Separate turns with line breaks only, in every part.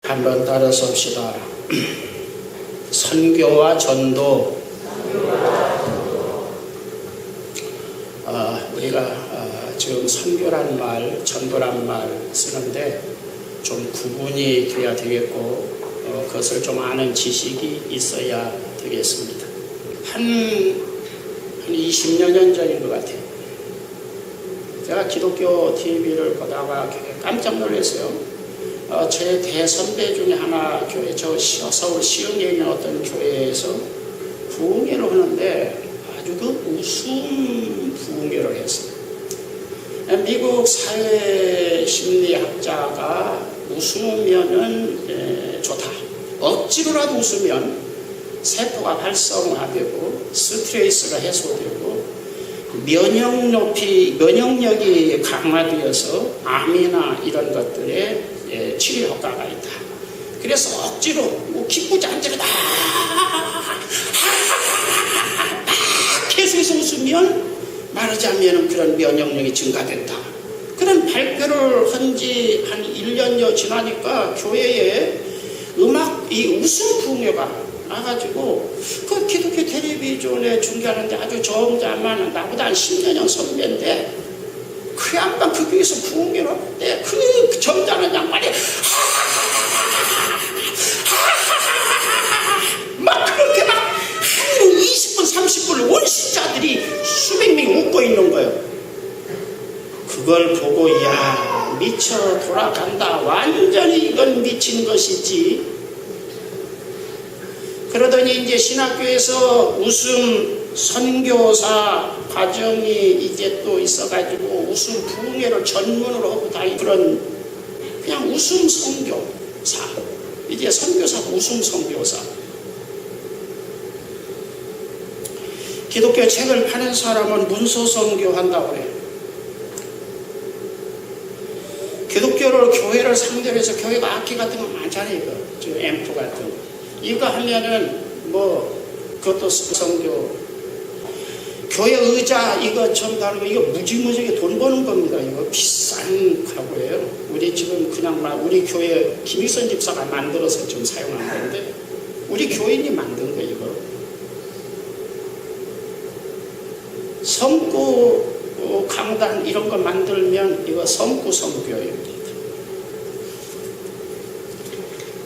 한번 따라서 합시다. 선교와 전도. 우리가 지금 선교란 말, 전도란 말 쓰는데 좀 구분이 돼야 되겠고 그것을 좀 아는 지식이 있어야 되겠습니다. 한 20여 년 전인 것 같아요. 제가 기독교 TV를 보다가 깜짝 놀랐어요. 제 대선배 중에 하나 교회, 서울 시흥에 있는 어떤 교회에서 부흥회를 하는데 아주 그 웃음 부흥회를 했어요. 미국 사회심리학자가 웃으면은 좋다. 억지로라도 웃으면 세포가 활성화되고 스트레스가 해소되고 면역력이 강화되어서 암이나 이런 것들에 치료 효과가 있다. 그래서 억지로 기쁘지 않더라도 계속해서 웃으면 말하자면 그런 면역력이 증가된다. 그런 발표를 한 지 한 1년여 지나니까 교회에 이 웃음 부흥회가 나가지고 그 기독교 텔레비전에 중계하는데 아주 정자만 나보다 한 10년 선배인데 그 양반 그 교회에서 부흥회를 하는데 그 점잖은 양반이 막 그렇게 막 한 20분 30분을 원신자들이 수백 명이 웃고 있는 거예요. 그걸 보고 야 미쳐 돌아간다. 완전히 이건 미친 것이지. 그러더니 이제 신학교에서 웃음 선교사 과정이 이제 또 있어가지고 웃음 부흥회를 전문으로 하고 다니는 그런 그냥 웃음 선교사. 이제 선교사도 웃음 선교사. 기독교 책을 파는 사람은 문서 선교한다고 그래요. 기독교를 교회를 상대로 해서 교회가 악기 같은 거 많잖아요. 이거 지금 앰프 같은 거. 이거 하면은 그것도 선교. 교회 의자 이거 전부 다른 거 이거 무지무지하게 돈 버는 겁니다. 이거 비싼 가구예요. 우리 지금 그냥 우리 교회 김익선 집사가 만들어서 좀 사용한 건데 우리 교인이 만든 거 이거. 성구 강단 이런 거 만들면 이거 성구 선교입니다.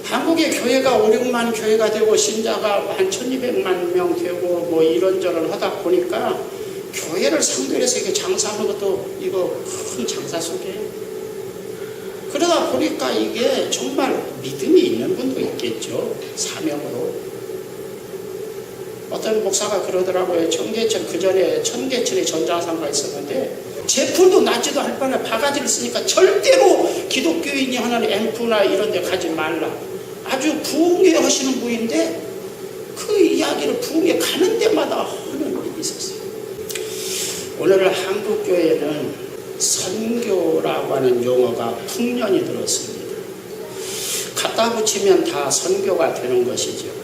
한국의 교회가 5, 6만 교회가 되고 신자가 한 1200만 명 되고 이런저런 하다 보니까 교회를 상대로 해서 이게 장사하는 것도 이거 큰 장사 속이에요. 그러다 보니까 이게 정말 믿음이 있는 분도 있겠죠. 사명으로. 어떤 목사가 그러더라고요. 청계천, 그 전에 청계천에 전자상가 있었는데 제품도 낫지도 할 바에 바가지를 쓰니까 절대로 기독교인이 하는 앰프나 이런 데 가지 말라. 아주 부흥회 하시는 분인데 그 이야기를 부흥회 가는 데마다 하는 일이 있었어요. 오늘 한국교회는 선교라고 하는 용어가 풍년이 들었습니다. 갖다 붙이면 다 선교가 되는 것이죠.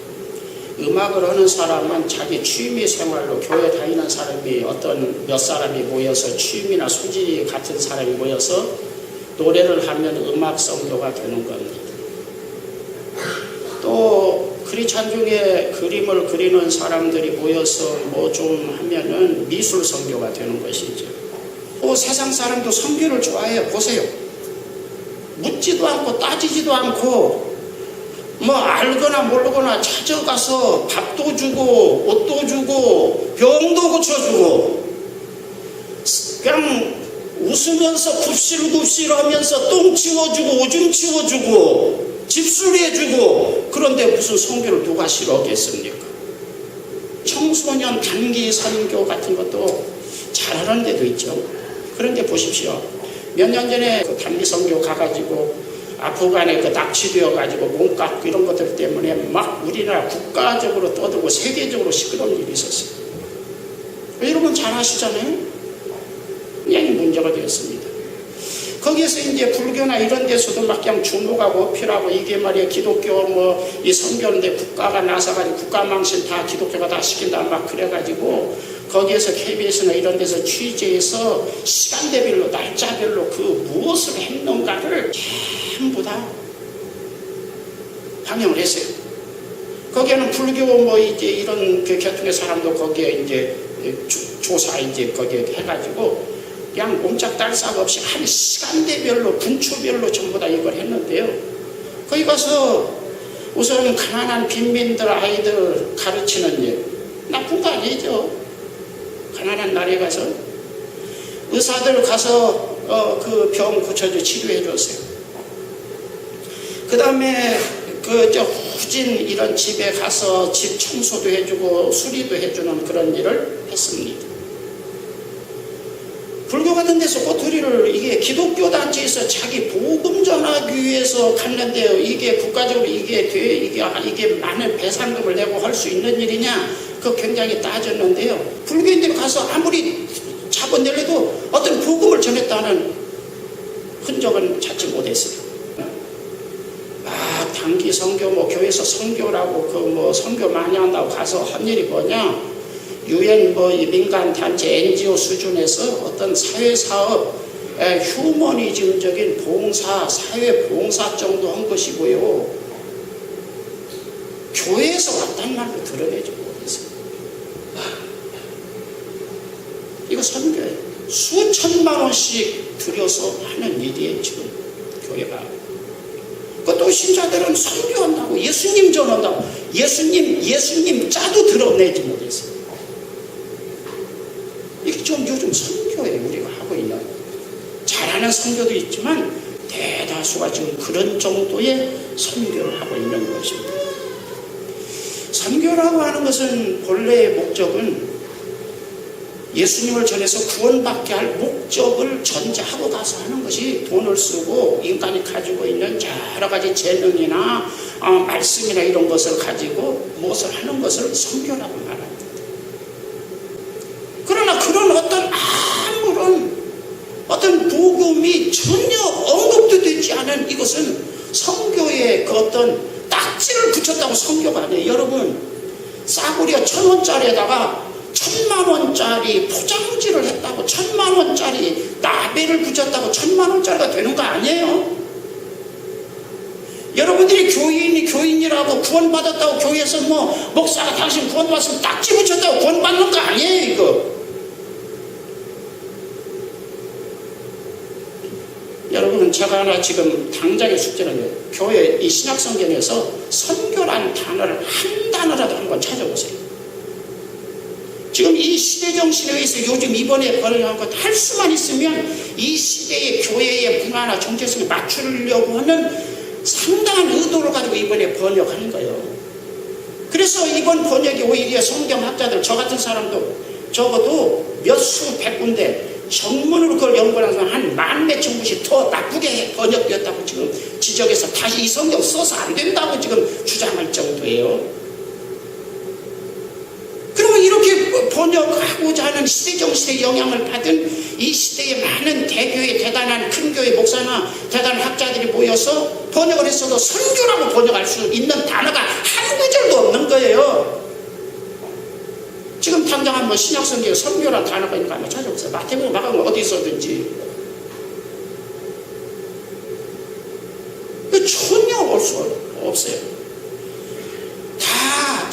음악을 하는 사람은 자기 취미 생활로 교회 다니는 사람이 어떤 몇 사람이 모여서 취미나 소질이 같은 사람이 모여서 노래를 하면 음악 선교가 되는 겁니다. 또 크리스찬 중에 그림을 그리는 사람들이 모여서 좀 하면은 미술 선교가 되는 것이죠. 세상 사람도 선교를 좋아해요. 보세요. 묻지도 않고 따지지도 않고 알거나 모르거나 찾아가서 밥도 주고 옷도 주고 병도 고쳐주고 그냥 웃으면서 굽실굽실 하면서 똥 치워주고 오줌 치워주고 집수리해주고 그런데 무슨 선교를 누가 싫어하겠습니까? 청소년 단기 선교 같은 것도 잘하는 데도 있죠. 그런데 보십시오. 몇 년 전에 그 단기 선교 가가지고 아프간에 납치되어가지고 몸 깎고 이런 것들 때문에 막 우리나라 국가적으로 떠들고 세계적으로 시끄러운 일이 있었어요. 여러분 잘 아시잖아요? 그냥 문제가 되었습니다. 거기에서 이제 불교나 이런 데서도 막 그냥 주목하고 어필하고 이게 말이야 기독교 이 선교인데 국가가 나서가지고 국가망신 다 기독교가 다 시킨다 막 그래가지고 거기에서 KBS나 이런 데서 취재해서 시간대별로 날짜별로 그 무엇을 했는가를 전부 다 방영을 했어요. 거기에는 불교 뭐 이제 이런 그 계통의 사람도 거기에 이제 조사 이제 거기에 해가지고 그냥 옴짝달싹 없이 한 시간대별로 분초별로 전부 다 이걸 했는데요. 거기 가서 우선 가난한 빈민들 아이들 가르치는 일 나쁜 거 아니죠. 가난한 나라에 가서 의사들 가서 그 병 고쳐줘 치료해 줬어요. 그 다음에 저 후진 이런 집에 가서 집 청소도 해주고 수리도 해주는 그런 일을 했습니다. 불교 같은 데서 꼬투리를 이게 기독교 단체에서 자기 복음 전하기 위해서 갔는데요. 이게 국가적으로 이게 많은 배상금을 내고 할 수 있는 일이냐? 그거 굉장히 따졌는데요. 불교인들이 가서 아무리 자본 내려도 어떤 복음을 전했다는 흔적은 찾지 못했어요. 단기 선교 뭐 교회에서 선교라고 그 뭐 선교 많이 한다고 가서 한 일이 뭐냐? 유엔 뭐 민간 단체 NGO 수준에서 어떤 사회 사업, 휴머니즘적인 봉사, 사회 봉사 정도 한 것이고요. 교회에서 왔단 말로 드러내지 못했어요. 이거 선교예요. 수천만 원씩 들여서 하는 일이에요 지금 교회가. 또 신자들은 선교한다고 예수님 전한다고 예수님 짜도 드러내지 못했어요. 이게 좀 요즘 선교에 우리가 하고 있는 잘하는 선교도 있지만 대다수가 지금 그런 정도의 선교를 하고 있는 것입니다. 선교라고 하는 것은 본래의 목적은 예수님을 전해서 구원받게 할 목적을 전제하고 가서 하는 것이 돈을 쓰고 인간이 가지고 있는 여러 가지 재능이나 말씀이나 이런 것을 가지고 무엇을 하는 것을 선교라고 말합니다. 그러나 그런 아무런 복음이 전혀 언급도 되지 않은 이것은 선교의 그 어떤 딱지를 붙였다고 선교가 아니에요. 여러분 싸구려 1,000원짜리에다가 1,000만원짜리 포장지를 했다고 1,000만원짜리 나베를 붙였다고 1,000만원짜리가 되는 거 아니에요. 여러분들이 교인이라고 구원받았다고 교회에서 뭐 목사가 당신 구원받았으면 딱지 붙였다고 구원받는 거 아니에요 이거. 여러분은 제가 하나 지금 당장의 숙제는 교회 이 신약성경에서 선교란 단어를 한 단어라도 한번 찾아보세요. 지금 이 시대 정신에 의해서 요즘 이번에 번역한 것 할 수만 있으면 이 시대의 교회의 문화나 정체성에 맞추려고 하는 상당한 의도를 가지고 이번에 번역하는 거예요. 그래서 이번 번역이 오히려 성경학자들 저 같은 사람도 적어도 몇 수백 군데 전문으로 그걸 연구하는 사람 한 만 몇천 곳이 더 나쁘게 번역되었다고 지금 지적해서 다시 이 성경 써서 안 된다고 지금 주장할 정도예요. 그러면 이렇게 번역하고자 하는 시대정신의 영향을 받은 이 시대의 많은 대교회 대단한 큰 교회 목사나 대단한 학자들이 모여서 번역을 했어도 선교라고 번역할 수 있는 단어가 한 구절도 없는 거예요. 지금 당장 한번 신약성경에 선교란 단어가 있는 거 한번 찾아보세요. 마태복음 마가복음 어디 있었든지 전혀 올 수 없어요. 다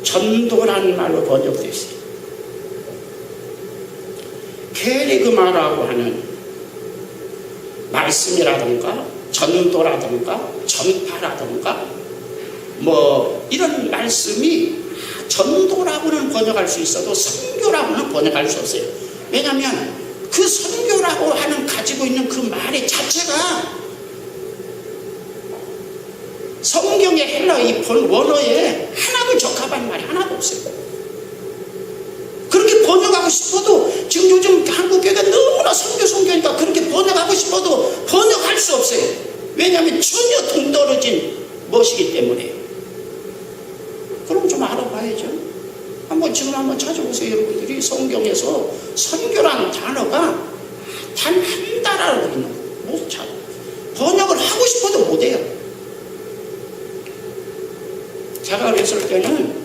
전도라는 말로 번역되어 있어요. 케리그마라고 하는 말씀이라든가 전도라든가 전파라든가 뭐 이런 말씀이 전도라고는 번역할 수 있어도 선교라고는 번역할 수 없어요. 왜냐하면 그 선교라고 하는 가지고 있는 그 말의 자체가 성경의 헬라어 이 원어에 하나도 적합한 말이 하나도 없어요. 그렇게 번역하고 싶어도 지금 요즘 한국교회가 너무나 선교 성경이니까 그렇게 번역하고 싶어도 번역할 수 없어요. 왜냐하면 전혀 동떨어진 것이기 때문에. 그럼 좀 알아봐야죠. 지금 한번 찾아보세요. 여러분들이 성경에서 선교라는 단어가 단 한 단어로 있는 거예요. 못 찾아. 번역을 하고 싶어도 못해요. 제가 그랬을 때는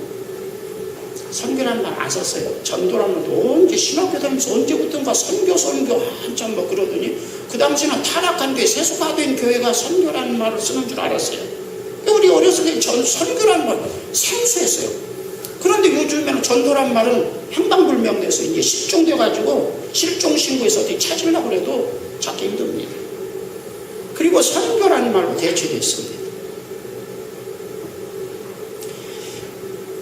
선교라는 말 안 썼어요. 전도라는 말도 언제 신학교 다니면서 언제부턴가 선교 한참 뭐 그러더니 그 당시는 타락한 교회, 세속화된 교회가 선교라는 말을 쓰는 줄 알았어요. 우리 어렸을 때 선교란 말 생소했어요. 그런데 요즘에는 전도란 말은 행방불명돼서 이제 실종돼가지고 실종신고해서 어디 찾으려고 해도 찾기 힘듭니다. 그리고 선교라는 말로 대체됐습니다.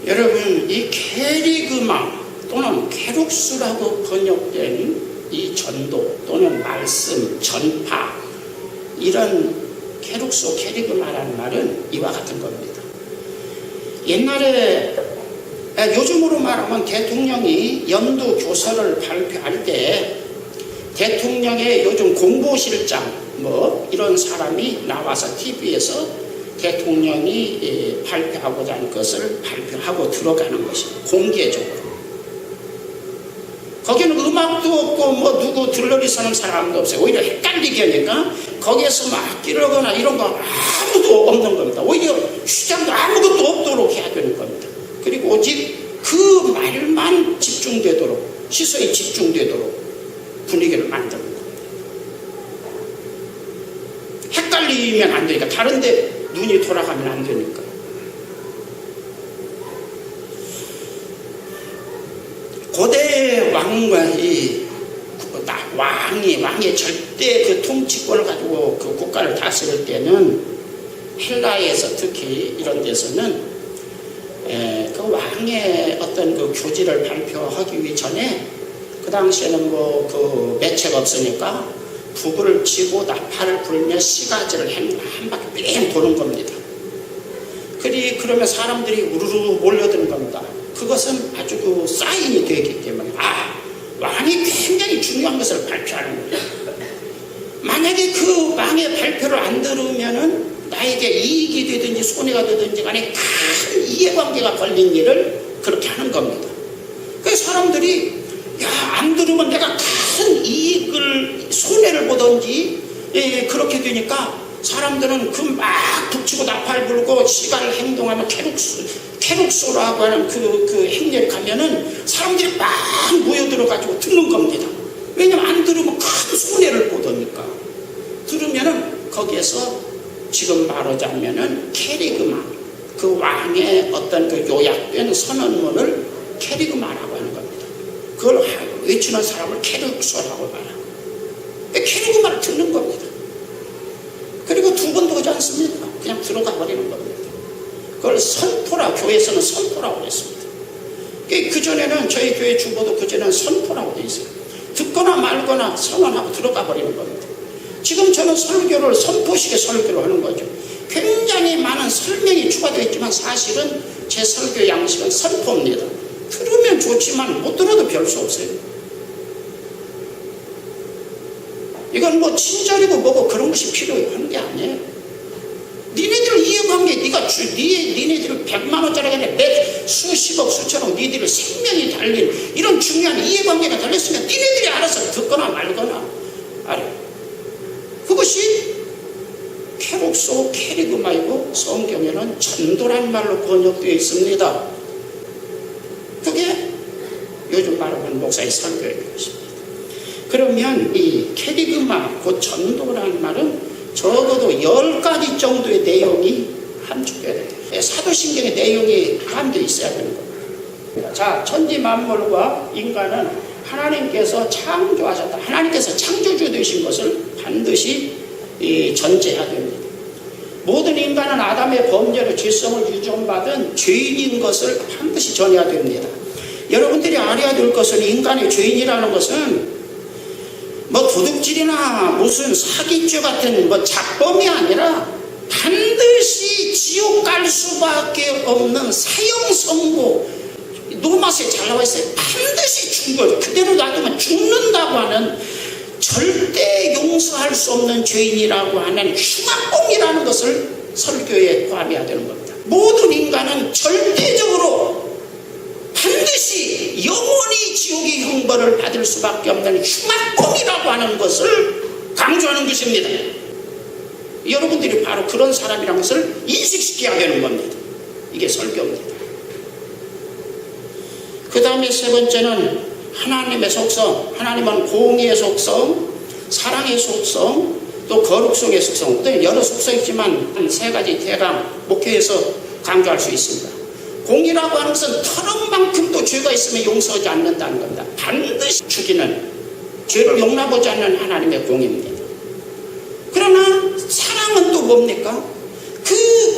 여러분, 이 캐리그마 또는 케룩스라고 번역된 이 전도 또는 말씀, 전파, 이런 케룩소, 캐리그마라는 말은 이와 같은 겁니다. 옛날에 요즘으로 말하면 대통령이 연두 교서를 발표할 때 대통령의 요즘 공보실장 뭐 이런 사람이 나와서 TV에서 대통령이 발표하고자 하는 것을 발표하고 들어가는 것입니다. 공개적으로. 거기는 음악도 없고 뭐 누구 들러리 서는 사람도 없어요. 오히려 헷갈리게 하니까 거기에서 막 끼러거나 이런 거 아무도 없는 겁니다. 오히려 시장도 아무것도 없도록 해야 되는 겁니다. 그리고 오직 그 말만 집중되도록, 시선이 집중되도록 분위기를 만드는 겁니다. 헷갈리면 안 되니까, 다른데 눈이 돌아가면 안 되니까. 고대 왕의 절대 그 통치권을 가지고 그 국가를 다스릴 때는 헬라에서 특히 이런 데서는 그 왕의 어떤 그 교지를 발표하기 전에 그 당시에는 뭐 그 매체가 없으니까 부부를 치고 나팔을 불며 시가지를 한 바퀴 뺑 도는 겁니다. 그러면 사람들이 우르르 몰려드는 겁니다. 그것은 아주 그 사인이 되기 때문에 왕이 굉장히 중요한 것을 발표하는 거예요. 만약에 그 왕의 발표를 안 들으면은 나에게 이익이 되든지 손해가 되든지 간에 큰 이해관계가 걸린 일을 그렇게 하는 겁니다. 그래서 사람들이 안 들으면 내가 큰 이익을 손해를 보든지 그렇게 되니까 사람들은 그 막 북치고 나팔 불고 시간을 행동하면 캐룩소라고 하는 그 행렬 가면은 사람들이 막 모여들어가지고 듣는 겁니다. 왜냐면 안 들으면 큰 손해를 보더니까. 들으면은 거기에서 지금 말하자면은 캐리그마, 그 왕의 어떤 그 요약된 선언문을 캐리그마라고 하는 겁니다. 그걸 외치는 사람을 캐룩소라고 말합니다. 캐리그마를 듣는 겁니다. 그리고 두 번도 오지 않습니까? 그냥 들어가 버리는 겁니다. 그걸 선포라, 교회에서는 선포라고 했습니다. 그전에는 저희 교회 주보도 그전에는 선포라고 되어 있어요. 듣거나 말거나 선언하고 들어가 버리는 겁니다. 지금 저는 설교를 선포식의 설교를 하는 거죠. 굉장히 많은 설명이 추가되어 있지만 사실은 제 설교 양식은 선포입니다. 들으면 좋지만 못 들어도 별 수 없어요. 이건 뭐 친절이고 뭐고 그런 것이 필요한 게 아니에요. 니네들 이해관계, 니네들 100만 원짜리가 아니라 수십억, 수천억, 니네들 생명이 달린 이런 중요한 이해관계가 달렸으면 니네들이 알아서 듣거나 말거나 알아요. 그것이 캐룩소, 캐리그마이고 성경에는 전도란 말로 번역되어 있습니다. 그게 요즘 말하는 목사의 설교인 것입니다. 그러면 이 캐리그마, 그 전도라는 말은 적어도 10가지 정도의 내용이 함축되어야 돼요. 사도신경의 내용이 포함되어 있어야 되는 겁니다. 자, 천지 만물과 인간은 하나님께서 창조하셨다. 하나님께서 창조주 되신 것을 반드시 전제해야 됩니다. 모든 인간은 아담의 범죄로 죄성을 유전받은 죄인인 것을 반드시 전해야 됩니다. 여러분들이 알아야 될 것은 인간의 죄인이라는 것은 뭐 도둑질이나 무슨 사기죄 같은 뭐 작범이 아니라 반드시 지옥 갈 수밖에 없는 사형 선고, 노마스에 잘 나와 있어요. 반드시 죽어, 그대로 놔두면 죽는다고 하는 절대 용서할 수 없는 죄인이라고 하는 흉악범이라는 것을 설교에 포함해야 되는 겁니다. 모든 인간은 절대적으로 반드시 영원히 지옥의 형벌을 받을 수밖에 없는 흉악범이라고 하는 것을 강조하는 것입니다. 여러분들이 바로 그런 사람이라는 것을 인식시켜야 되는 겁니다. 이게 설교입니다. 그 다음에 세 번째는 하나님의 속성. 하나님은 공의의 속성, 사랑의 속성, 또 또 거룩성의 속성, 또 여러 속성이지만 한 세 가지 대강 목회에서 강조할 수 있습니다. 공이라고 하는 것은 털음만큼도 죄가 있으면 용서하지 않는다는 겁니다. 반드시 죽이는, 죄를 용납하지 않는 하나님의 공입니다. 그러나 사랑은 또 뭡니까?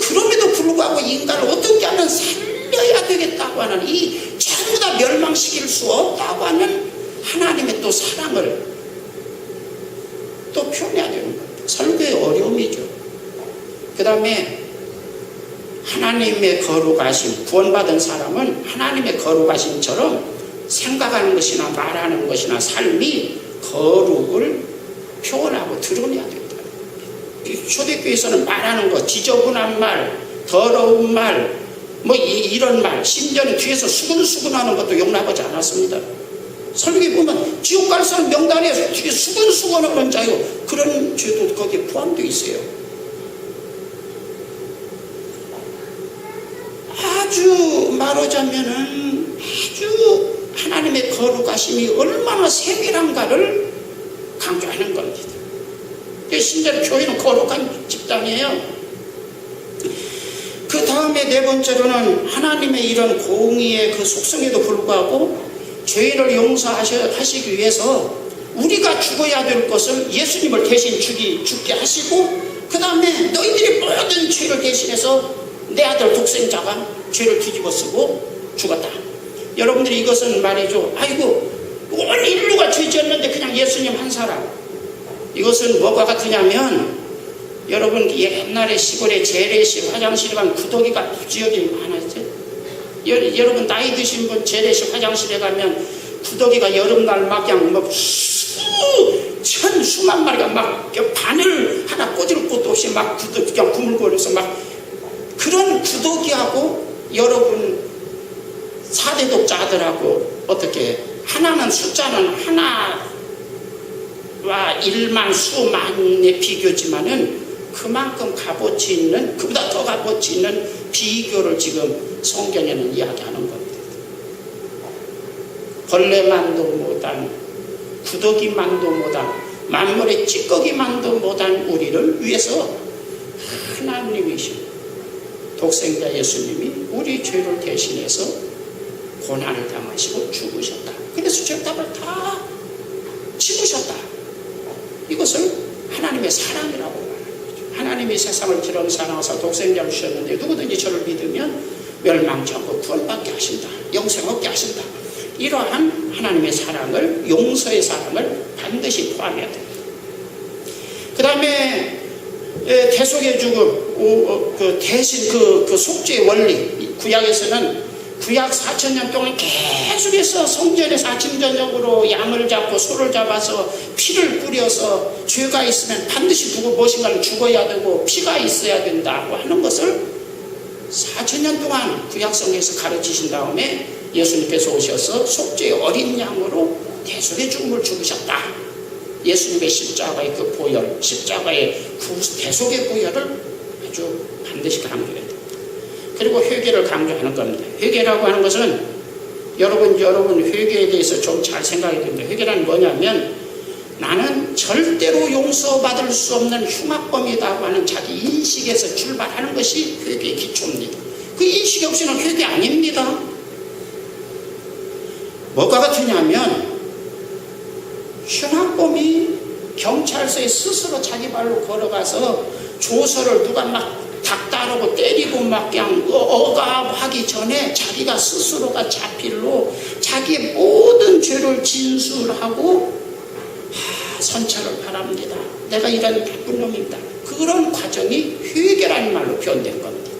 그럼에도 불구하고 인간을 어떻게 하면 살려야 되겠다고 하는, 이 전부 다 멸망시킬 수 없다고 하는 하나님의 또 사랑을 또 표현해야 되는 겁니다. 설교의 어려움이죠. 그 다음에 하나님의 거룩하심, 구원받은 사람은 하나님의 거룩하심처럼 생각하는 것이나 말하는 것이나 삶이 거룩을 표현하고 드러내야 된다. 초대교회에서는 말하는 것, 지저분한 말, 더러운 말, 뭐 이런 말, 심지어는 뒤에서 수근수근하는 것도 용납하지 않았습니다. 설교에 보면 지옥 갈 사람 명단에 뒤에 수근수근하는 자요, 그런 죄도 거기에 포함되어 있어요. 아주 말하자면은 아주 하나님의 거룩하심이 얼마나 세밀한가를 강조하는 겁니다. 심지어 교회는 거룩한 집단이에요. 그 다음에 네 번째로는 하나님의 이런 공의의 그 속성에도 불구하고 죄를 용서하시기 위해서 우리가 죽어야 될 것을 예수님을 대신 죽게 하시고, 그 다음에 너희들이 모든 죄를 대신해서 내 아들 독생자가 죄를 뒤집어 쓰고 죽었다. 여러분들이 이것은 말이죠, 아이고 온 인류가 죄 지었는데 그냥 예수님 한 사람, 이것은 뭐가 같으냐면, 여러분 옛날에 시골에 재래식 화장실에 가면 구더기가 무지하게 많았죠. 여러분 나이 드신 분 재래식 화장실에 가면 구더기가 여름날 막 그냥 뭐 수만 마리가 막 바늘 하나 꽂을 것도 없이 막 구더기 그냥 구물거려서 막, 그런 구더기하고 여러분 4대 독자들하고 어떻게, 하나는 숫자는 하나와 1만 수만의 비교지만은 그만큼 값어치 있는, 그보다 더 값어치 있는 비교를 지금 성경에는 이야기하는 겁니다. 벌레만도 못한, 구더기만도 못한, 만물의 찌꺼기만도 못한 우리를 위해서 하나님이신 독생자 예수님이 우리 죄를 대신해서 고난을 당하시고 죽으셨다. 그래서 죄값을 다 치우셨다. 이것을 하나님의 사랑이라고 말하는 거죠. 하나님이 세상을 저런 사랑하사 독생자를 주셨는데 누구든지 저를 믿으면 멸망치 않고 구원받게 하신다, 영생 얻게 하신다. 이러한 하나님의 사랑을, 용서의 사랑을 반드시 포함해야 됩니다. 그 다음에 대속의 죽음, 대신 그 속죄의 원리, 구약에서는 구약 4,000년 동안 계속해서 성전에서 아침 저녁으로 양을 잡고 소를 잡아서 피를 뿌려서 죄가 있으면 반드시 누구 무엇인가를 죽어야 되고 피가 있어야 된다고 하는 것을 4,000년 동안 구약성에서 가르치신 다음에 예수님께서 오셔서 속죄의 어린 양으로 대속의 죽음을 죽으셨다. 예수님의 십자가의 그 보혈, 십자가의 대속의 보혈을 아주 반드시 강조해야 됩니다. 그리고 회개를 강조하는 겁니다. 회개라고 하는 것은 여러분 회개에 대해서 좀 잘 생각해야 됩니다. 회개란 뭐냐면, 나는 절대로 용서받을 수 없는 흉악범이라고 하는 자기 인식에서 출발하는 것이 회개의 기초입니다. 그 인식이 없이는 회개 아닙니다. 뭐가 같으냐면, 흉악범이 경찰서에 스스로 자기 발로 걸어가서 조서를 누가 막 닥달하고 때리고 막 그냥 억압하기 전에 자기가 스스로가 자필로 자기의 모든 죄를 진술하고 선처를 바랍니다. 내가 이런 나쁜 놈입니다. 그런 과정이 회개라는 말로 표현된 겁니다.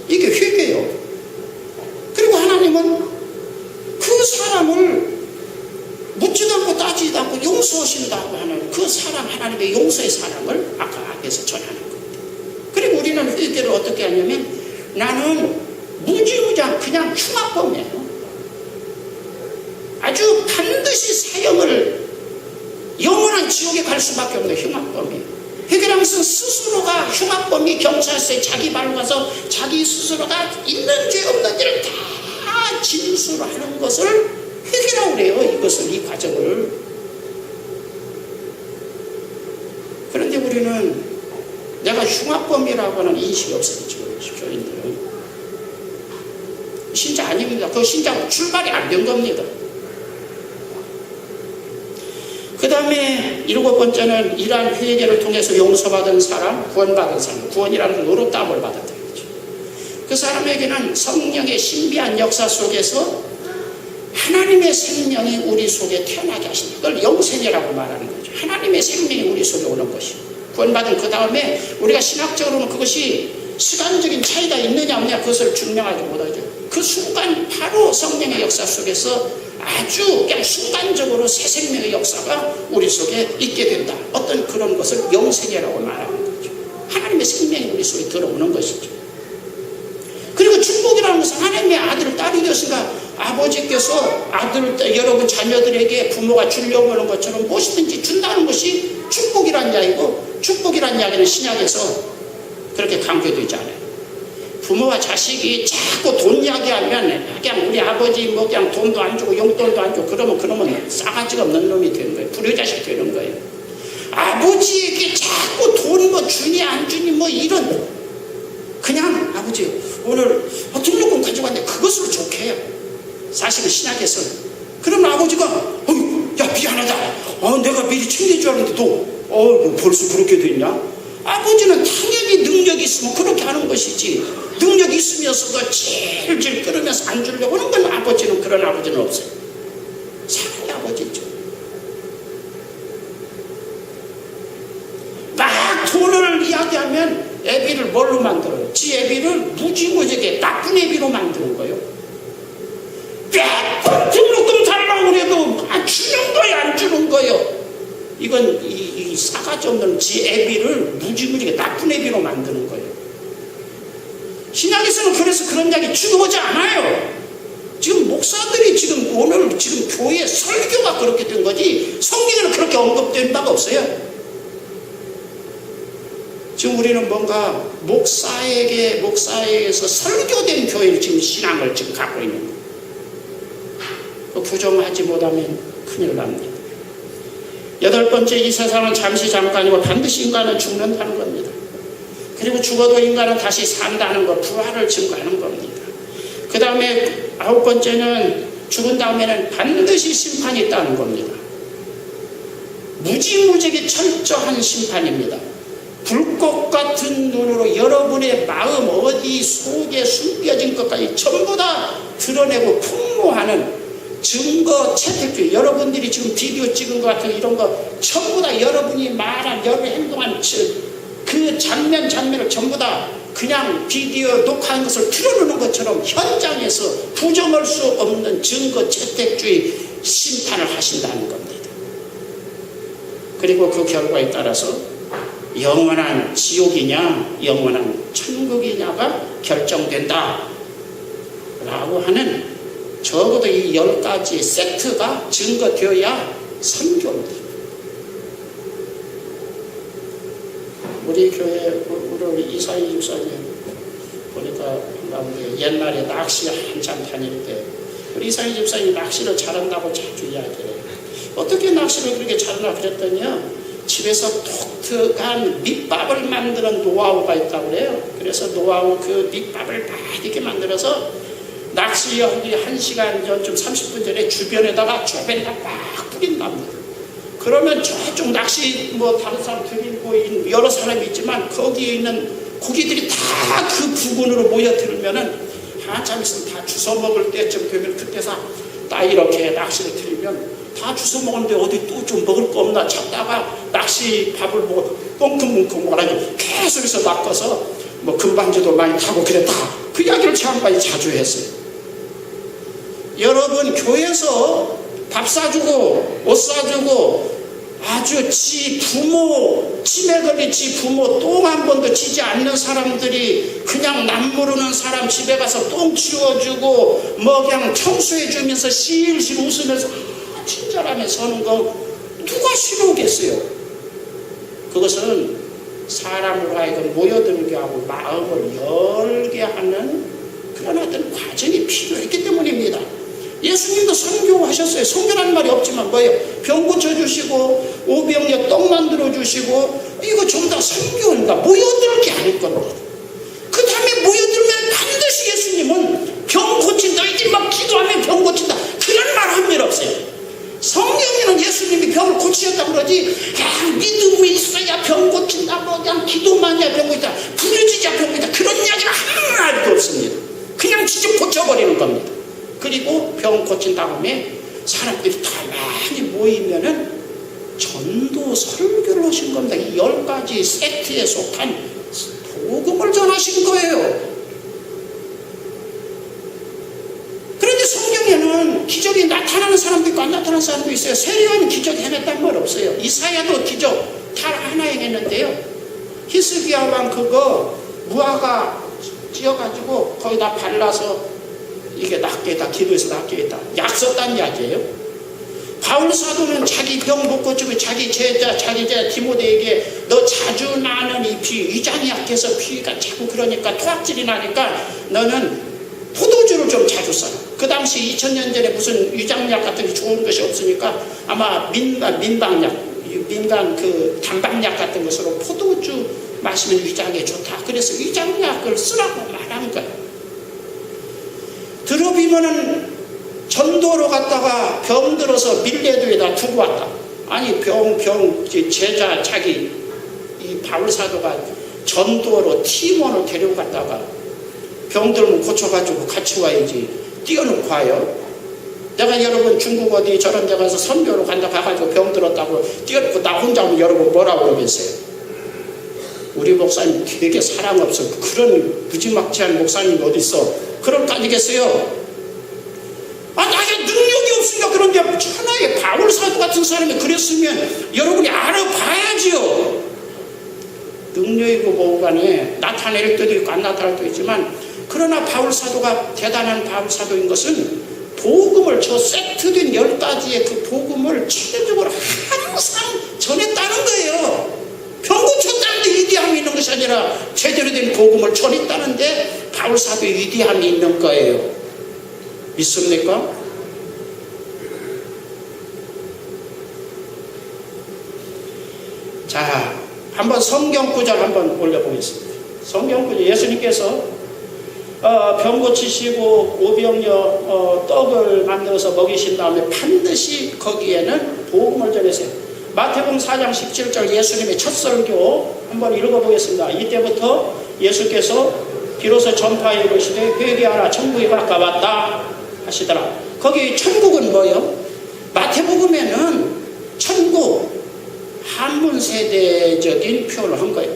이게 회개예요. 그리고 하나님은 그 사람을 묻지도 않고 따지지도 않고 용서하신다고 하는 그 사랑, 하나님의 용서의 사랑을 아까 앞에서 전하는 겁니다. 그리고 우리는 회개를 어떻게 하냐면, 나는 무지무지한 그냥 흉악범이에요. 아주 반드시 사형을, 영원한 지옥에 갈 수밖에 없는 흉악범이에요. 회개라는 것은 스스로가 흉악범이 경찰서에 자기 발로 가서 자기 스스로가 있는 죄 없는 죄를 다 진술하는 것을 회개라고 그래요. 이 과정을. 우리는 내가 흉악범이라고 하는 인식이 없어요. 지금 교인들은 신자 아닙니다. 그 신자 출발이 안 된 겁니다. 그 다음에 7번째는 이러한 회개를 통해서 용서받은 사람, 구원받은 사람, 구원이라는 의롭다함을 받았다. 그 사람에게는 성령의 신비한 역사 속에서 하나님의 생명이 우리 속에 태어나게 하신다. 그걸 영생이라고 말하는 거죠. 하나님의 생명이 우리 속에 오는 것이. 구원받은 그 다음에 우리가 신학적으로는 그것이 시간적인 차이가 있느냐 없느냐 그것을 증명하지 못하죠. 그 순간 바로 성령의 역사 속에서 아주 그냥 순간적으로 새 생명의 역사가 우리 속에 있게 된다. 어떤 그런 것을 영생이라고 말하는 거죠. 하나님의 생명이 우리 속에 들어오는 것이죠. 그리고 축복이라는 것은 하나님의 아들, 딸이 되었으니까 아버지께서 여러분 자녀들에게 부모가 주려고 하는 것처럼 무엇이든지 준다는 것이 축복이라는 이야기고, 축복이라는 이야기는 신약에서 그렇게 강조되지 않아요. 부모와 자식이 자꾸 돈 이야기하면 그냥 우리 아버지 뭐 그냥 돈도 안 주고 용돈도 안 주고 그러면 싸가지가 없는 놈이 되는 거예요. 불효자식이 되는 거예요. 아버지에게 자꾸 돈 뭐 주니 안 주니 뭐 이런, 그냥 아버지 오늘 등록금 가지고 왔는데 그것으로 좋게 해요. 사실은 신약에서는. 그러면 아버지가 야 미안하다. 내가 미리 챙길 줄 알았는데 너 벌써 그렇게 됐냐? 아버지는 당연히 능력이 있으면 그렇게 하는 것이지, 능력이 있으면서도 질질 끓으면서 안 주려고 하는 건 아버지는, 그런 아버지는 없어요. 사랑의 아버지죠. 막 돈을 이야기하면 애비를 뭘로 만들어요? 지 애비를 무지무지하게 나쁜 애비로 만드는 거예요. 몇 등록금 달라고 그래도 안 주는 거예요, 안 주는 거예요. 이건 이 싸가지 없는 지 애비를 무지무지하게 나쁜 애비로 만드는 거예요. 신약에서는 그래서 그런 이야기 주고오지 않아요. 지금 목사들이 오늘 교회 설교가 그렇게 된 거지 성경에는 그렇게 언급된 바가 없어요. 지금 우리는 뭔가 목사에게서 설교된 교회를 지금 신앙을 지금 갖고 있는 거예요. 부정하지 못하면 큰일 납니다. 8번째, 이 세상은 잠시 잠깐이고 반드시 인간은 죽는다는 겁니다. 그리고 죽어도 인간은 다시 산다는 것, 부활을 증거하는 겁니다. 그 다음에 9번째는 죽은 다음에는 반드시 심판이 있다는 겁니다. 무지무지하게 철저한 심판입니다. 불꽃 같은 눈으로 여러분의 마음 어디 속에 숨겨진 것까지 전부 다 드러내고 폭로하는 증거 채택주의. 여러분들이 지금 비디오 찍은 것 같은 이런 거 전부 다 여러분이 말한, 여러분 행동한 그 장면을 전부 다 그냥 비디오 녹화한 것을 틀어놓는 것처럼 현장에서 부정할 수 없는 증거 채택주의 심판을 하신다는 겁니다. 그리고 그 결과에 따라서 영원한 지옥이냐 영원한 천국이냐가 결정된다 라고 하는, 적어도 이 10가지 세트가 증거되어야 선교입니다. 우리 교회 우리 이사희 집사님 보니까 옛날에 낚시 한참 다닐 때 우리 이사희 집사님이 낚시를 잘한다고 자주 이야기해요. 어떻게 낚시를 그렇게 잘하나 그랬더니요, 집에서 독특한 밑밥을 만드는 노하우가 있다고 그래요. 그래서 노하우 그 밑밥을 막 이렇게 만들어서 낚시하기 1시간 전쯤 30분 전에 주변에다가 막 뿌린답니다. 그러면 저쪽 낚시 다른 사람 들고 여러 사람이 있지만 거기에 있는 고기들이 다 그 부근으로 모여들면은 한참 있으면 다 주워 먹을 때쯤 되면 그때서 딱 이렇게 낚시를 들이면 다 주워 먹었는데 어디 또 좀 먹을 거 없나 찾다가 낚시 밥을 먹어 꽁큼뭉큼 먹어가지고 계속해서 낚아서 금방지도 많이 타고 그랬다. 그 이야기를 지난번에 자주 했어요. 여러분 교회에서 밥 사주고 옷 사주고 아주 지 부모 치매 걸린 지 부모 똥 한 번도 치지 않는 사람들이 그냥 남 모르는 사람 집에 가서 똥 치워주고 그냥 청소해주면서 실실 웃으면서 친절하면서 서는 거 누가 싫어하겠어요? 그것은 사람으로 하여금 모여들게 하고 마음을 열게 하는 그런 어떤 과정이 필요했기 때문입니다. 예수님도 선교하셨어요. 선교라는 말이 없지만 뭐예요? 병 고쳐주시고 오병이어 떡 만들어주시고 이거 좀 더 선교인가 모여들게 할 겁니다. 그 다음에 모여들면 반드시 예수님은 병 고친다. 너희들 막 기도하면 병 고친다. 그런 말 한 일 없어요. 성경에는 예수님이 병을 고치셨다고 그러지, 야, 믿음이 있어야 병 고친다, 뭐 그냥 기도만 해야 병 고친다, 부르짖어야 병 고친다, 그런 이야기가 하나도 없습니다. 그냥 직접 고쳐버리는 겁니다. 그리고 병 고친 다음에 사람들이 다 많이 모이면은 전도 설교를 하신 겁니다. 이 10가지 세트에 속한 복음을 전하신 거예요. 그런데 성경에는 기적이 나타나는 사람도 있고 안 나타나는 사람도 있어요. 세례요한은 기적 해냈단 말 없어요. 이사야도 기적 다 하나 행했는데요. 히스기야 왕 그거 무화과 찧어가지고 거기다 발라서 이게 낫게 했다, 기도해서 낫게 했다, 약 썼다는 이야기예요. 바울 사도는 자기 병 못 고치고 자기 제자 디모데에게 너 자주 나는 이 피, 위장이 약해서 피가 자꾸 그러니까 토악질이 나니까 너는 포도주를 좀 자주 써라. 그 당시 2000년 전에 무슨 위장약 같은 게 좋은 것이 없으니까 아마 민방약, 민간 그 단방약 같은 것으로 포도주 마시면 위장에 좋다. 그래서 위장약을 쓰라고 말한 거예요. 들어보면은 전도로 갔다가 병 들어서 밀레도에다 두고 왔다. 아니 제자 자기 이 바울 사도가 전도로 팀원을 데리고 갔다가 병 들면 고쳐가지고 같이 와야지 띄워놓고 와요. 내가 여러분 중국 어디 저런 데 가서 선교로 간다 가가지고 병 들었다고 띄워놓고 나 혼자 하면 여러분 뭐라고 그러겠어요? 우리 목사님 되게 사랑 없어. 그런 무지막지한 목사님이 어딨어? 그럴 거 아니겠어요? 나게 능력이 없으니까 그런데 천하의 바울 사도 같은 사람이 그랬으면 여러분이 알아봐야지요. 능력이고 뭐고 간에 나타낼 때도 있고 안 나타날 때도 있지만, 그러나 바울 사도가 대단한 바울 사도인 것은 복음을, 저 세트된 10가지의 그 복음을 체계적으로 항상 전했다는 거예요. 병 고쳤다는데 위대함이 있는 것이 아니라 제대로 된 복음을 전했다는데 바울 사도의 위대함이 있는 거예요. 믿습니까? 자, 한번 성경 구절 한번 올려보겠습니다. 성경 구절, 예수님께서 병 고치시고 오병이어 떡을 만들어서 먹이신 다음에 반드시 거기에는 복음을 전하세요. 마태복음 4장 17절 예수님의 첫 설교 한번 읽어보겠습니다. 이때부터 예수께서 비로소 전파에 이르시되 회개하라 천국이 가까웠다 하시더라. 거기 천국은 뭐예요? 마태복음에는 천국 한문 세대적인 표현을 한 거예요.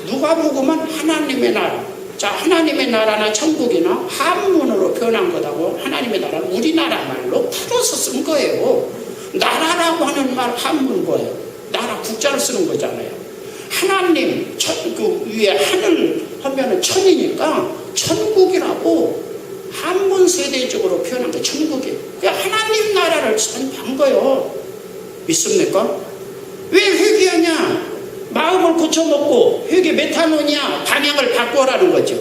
누가복음은 하나님의 나라. 자, 하나님의 나라나 천국이나 한문으로 표현한 거다고. 하나님의 나라는 우리나라 말로 풀어서 쓴 거예요. 나라라고 하는 말 한문 뭐예요? 나라 국자를 쓰는 거잖아요. 하나님, 그 위에 하늘 하면은 천이니까 천국이라고 한문 세대적으로 표현한 거 천국이에요. 그러니까 하나님 나라를 선포한 거예요. 믿습니까? 왜 회개하냐? 마음을 고쳐먹고 회개 메타노냐? 방향을 바꿔라는 거죠.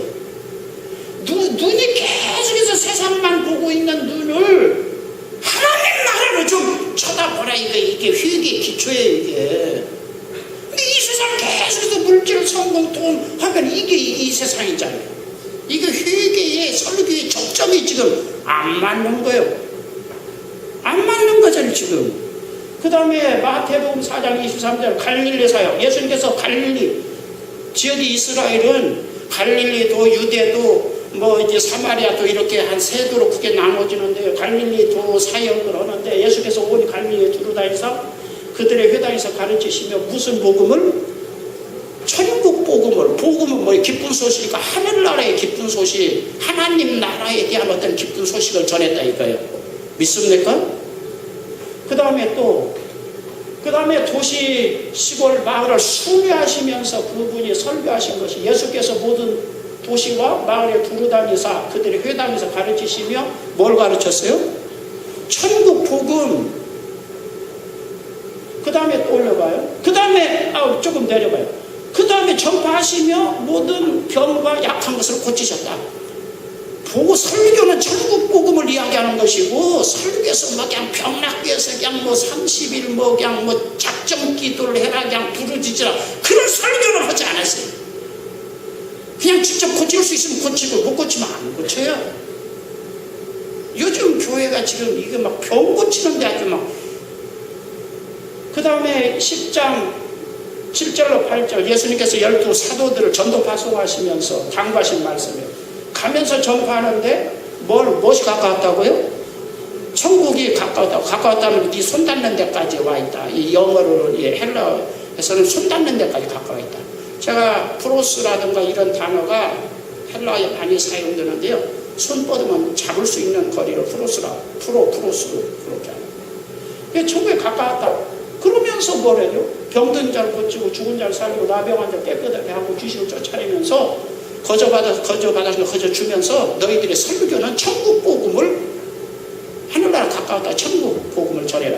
눈이 계속해서 세상만 보고 있는 눈을 하나님 나라로 좀 쳐다보라. 이게 회개의 기초예요, 이게. 근데 이 세상 계속해서 물질, 성공, 돈 하면 이게 이 세상이잖아요. 이게 회개의 설교의 적점이 지금 안 맞는 거예요. 안 맞는 거잖아요, 지금. 그 다음에 마태복음 4장 23절 갈릴리 사역. 예수님께서 갈릴리, 지역이 이스라엘은 갈릴리도 유대도 뭐 이제 사마리아도 이렇게 한 세 도로 크게 나눠지는데 갈릴리도 사역을 하는데 예수께서 온 갈릴리에 두루다니사 그들의 회당에서 가르치시며 무슨 복음을? 천국 복음을. 복음은 뭐 기쁜 소식이니까 하늘나라의 기쁜 소식, 하나님 나라에 대한 어떤 기쁜 소식을 전했다 이거예요. 믿습니까? 그 다음에 도시, 시골, 마을을 순회하시면서 그분이 설교하신 것이 예수께서 모든 도시와 마을에 두루다니사 그들의 회당에서 가르치시며 뭘 가르쳤어요? 천국 복음. 그 다음에 또 올려봐요. 그 다음에 조금 내려봐요. 그 다음에 전파하시며 모든 병과 약한 것을 고치셨다. 설교는 천국 복음을 이야기하는 것이고, 설교에서 뭐 그냥 병낫기에서 그냥 뭐 30일 뭐 그냥 뭐 작정 기도를 해라 그냥 부르짖으라 그런 설교를 하지 않았어요. 그냥 직접 고칠 수 있으면 고치고 못 고치면 안 고쳐요. 요즘 교회가 지금 이게 막 병 고치는데 아주 막. 그 다음에 10장 7절로 8절 예수님께서 12 사도들을 전도 파송하시면서 당부하신 말씀이에요. 가면서 전파하는데 무엇이 가까웠다고요? 천국이 가까웠다고. 가까웠다면 네 손 닿는 데까지 와 있다. 이 영어로 헬라에서는 손 닿는 데까지 가까워 있다. 제가 프로스라든가 이런 단어가 헬라어에 많이 사용되는데요. 손 뻗으면 잡을 수 있는 거리를 프로스로 그렇게 하는. 천국에 가까웠다. 그러면서 뭐래요? 병든 자를 고치고 죽은 자를 살리고 나병한 자를 깨끗하게 하고 귀신을 쫓아내면서 거저받아서 거저주면서 너희들의 설교는 천국 복음을 하늘나라 가까웠다. 천국 복음을 전해라.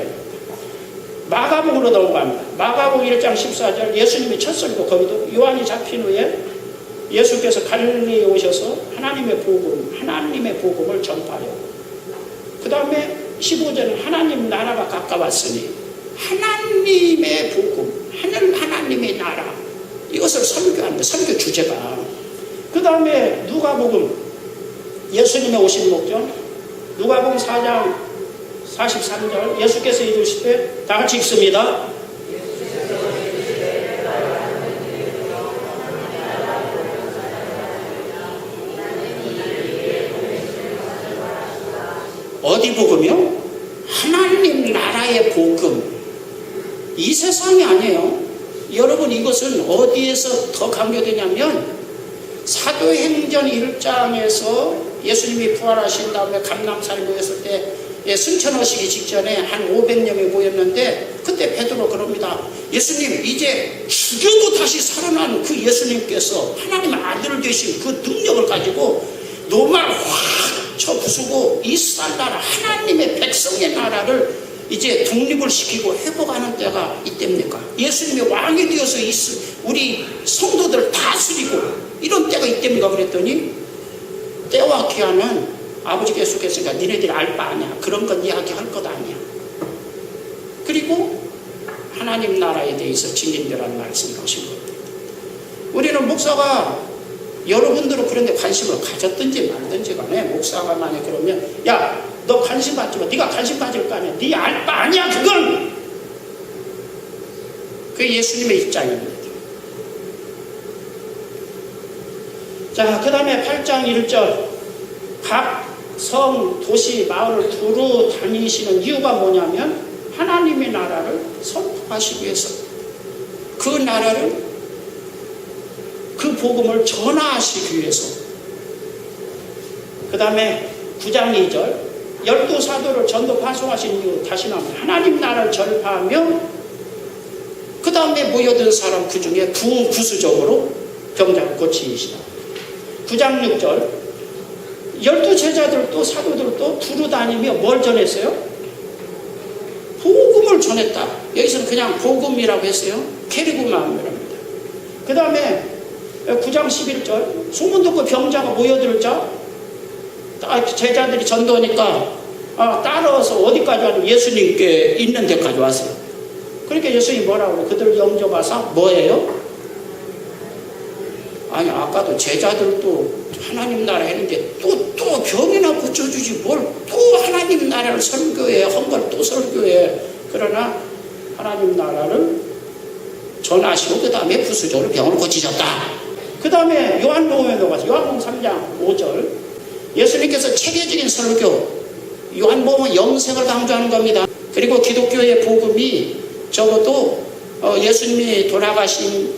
마가복음으로 넘어갑니다. 마가복음 1장 14절 예수님이 첫 설교, 거기도 요한이 잡힌 후에 예수께서 갈릴리에 오셔서 하나님의 복음을 전파해요. 그 다음에 15절은 하나님 나라가 가까웠으니 하나님의 복음, 하나님의 나라, 이것을 설교합니다. 설교 주제가. 그 다음에 누가복음, 예수님의 오신 목적, 누가복음 4장 43절 예수께서 이르시되, 다 같이 읽습니다. 어디 복음이요? 하나님 나라의 복음. 이 세상이 아니에요. 여러분, 이것은 어디에서 더 강조되냐면 사도행전 1장에서 예수님이 부활하신 다음에 감람산에 모였을 때 승천하시기 직전에 한 500명이 모였는데, 그때 베드로 그럽니다. 예수님, 이제 죽여도 다시 살아난 그 예수님께서 하나님의 아들 되신 그 능력을 가지고 노말 확 쳐부수고 이스라엘 나라, 하나님의 백성의 나라를 이제 독립을 시키고 회복하는 때가 이때입니까? 예수님이 왕이 되어서 우리 성도들을 다스리고 이런 때가 이때입니까? 그랬더니 때와 기한은 아버지께서 계시니까 니네들이 알 바 아니야. 그런 건 이야기할 것 아니야. 그리고 하나님 나라에 대해서 진행되라는 말씀을 하신 겁니다. 우리는 목사가 여러분들은 그런데 관심을 가졌든지 말든지 간에 목사가 만약 그러면 야, 너 관심 받지 마. 네가 관심 가질 거 아니야. 네 알 바 아니야. 그건 그게 예수님의 입장입니다. 자, 그 다음에 8장 1절 각 성, 도시, 마을을 두루 다니시는 이유가 뭐냐면 하나님의 나라를 선포하시기 위해서, 그 나라를, 그 복음을 전하시기 위해서. 그 다음에 9장 2절 12 사도를 전도 파송하신 이유 다시 나옵니다. 하나님 나라를 전파하며 그 다음에 모여든 사람 그 중에 부수적으로 병자를 고치시다. 9장 6절 12 제자들도 사도들도 두루 다니며 뭘 전했어요? 복음을 전했다. 여기서는 그냥 복음이라고 했어요. 캐리그마음이랍니다. 그 다음에 9장 11절 소문 듣고 병자가 모여들자 제자들이 전도하니까 따라와서 어디까지 왔냐면 예수님께 있는 데까지 왔어요. 그러니까 예수님이 뭐라고 그래요? 그들 영접하사 뭐예요? 아니, 아까도 제자들도 하나님 나라 했는데 또 병이나 고쳐주지 뭘 또 하나님 나라를 설교해, 한 걸 또 설교해. 그러나 하나님 나라를 전하시고 그 다음에 부수적으로 병을 고치셨다. 그 다음에 요한복음에 넘어가서 요한복음 3장 5절 예수님께서 체계적인 설교, 요한복음은 영생을 강조하는 겁니다. 그리고 기독교의 복음이 적어도 예수님이 돌아가신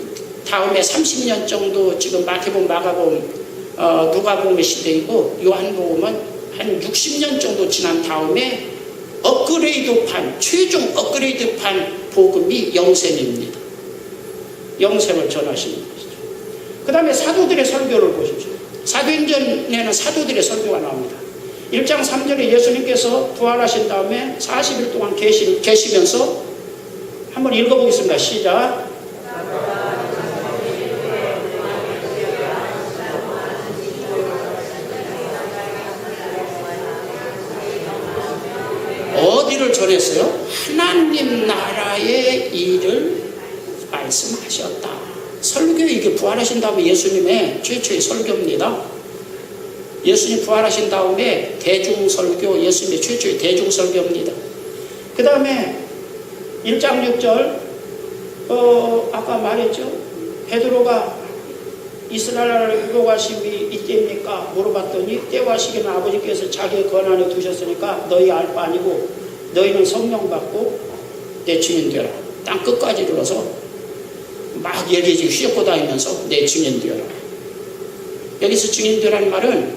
다음에 30년 정도 지금 마태복음, 마가복음, 누가복음의 시대이고 요한복음은 한 60년 정도 지난 다음에 업그레이드판, 최종 업그레이드판 복음이 영생입니다. 영생을 전하시는 것이죠. 그 다음에 사도들의 설교를 보십시오. 사도행전에는 사도들의 설교가 나옵니다. 1장 3절에 예수님께서 부활하신 다음에 40일 동안 계시면서 한번 읽어보겠습니다. 시작. 전했어요? 하나님 나라의 일을 말씀하셨다. 설교, 이게 부활하신 다음에 예수님의 최초의 설교입니다. 예수님 부활하신 다음에 대중설교, 예수님의 최초의 대중설교입니다. 그 다음에 1장 6절, 아까 말했죠? 베드로가 이스라엘 나라를 회복하심이 이때입니까? 물어봤더니 때와 시기는 아버지께서 자기의 권한에 두셨으니까 너희 알 바 아니고 너희는 성령 받고 내 증인 되라. 땅 끝까지 이르러서 막 얘기지 휘젓고 다니면서 내 증인 되라. 여기서 증인 되라는 말은